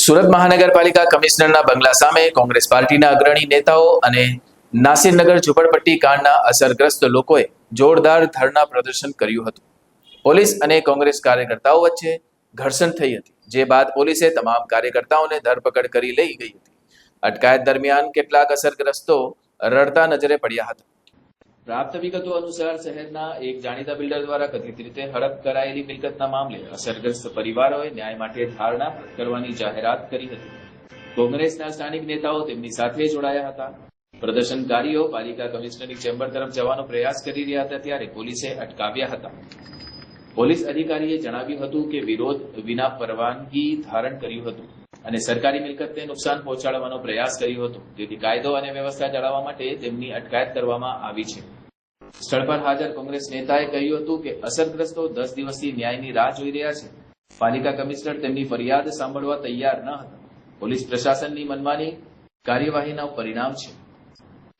સુરત મહાનગરપાલિકા કમિશનરના બંગલા સામે કોંગ્રેસ પાર્ટીના અગ્રણી નેતાઓ અને નાસિરનગર ઝુંપડપટ્ટી કાંડના અસરગ્રસ્ત લોકોએ જોરદાર ધરણા પ્રદર્શન કર્યું હતું. પોલીસ અને કોંગ્રેસ કાર્યકર્તાઓ વચ્ચે ઘર્ષણ થઈ હતી, જે બાદ પોલીસે તમામ કાર્યકર્તાઓને ધરપકડ કરી લઈ ગઈ હતી. અટકાયત દરમિયાન કેટલાક અસરગ્રસ્તો રડતા નજરે પડ્યા હતા. પ્રાપ્ત વિગતો અનુસાર શહેરના એક જાણીતા બિલ્ડર દ્વારા કથિત રીતે હડપ કરાયેલી મિલકતના મામલે અસરગ્રસ્ત પરિવારોએ ન્યાય માટે ધારણા કરવાની જાહેરાત કરી હતી. કોંગ્રેસના સ્થાનિક નેતાઓ તેમની સાથે જોડાયા હતા. પ્રદર્શનકારીઓ પાલિકા કમિશનરની ચેમ્બર તરફ જવાનો પ્રયાસ કરી રહ્યા હતા ત્યારે પોલીસે અટકાવ્યા હતા. પોલીસ અધિકારીએ જણાવ્યું હતું કે વિરોધ વિના પરવાનગી ધારણ કર્યું હતું અને સરકારી મિલકતને નુકસાન પહોંચાડવાનો પ્રયાસ કર્યો હતો. તેથી કાયદો અને વ્યવસ્થા જાળવવા માટે તેમની અટકાયત કરવામાં આવી છે. સ્થળ પર હાજર કોંગ્રેસ નેતાએ કહ્યું હતું કે અસરગ્રસ્તો 10 દિવસથી ન્યાયની રાહ જોઈ રહ્યા છે. પાલિકા કમિશનર તેમની ફરિયાદ સાંભળવા તૈયાર ન હતા. પોલીસ પ્રશાસનની મનમાની કાર્યવાહીનું પરિણામ છે.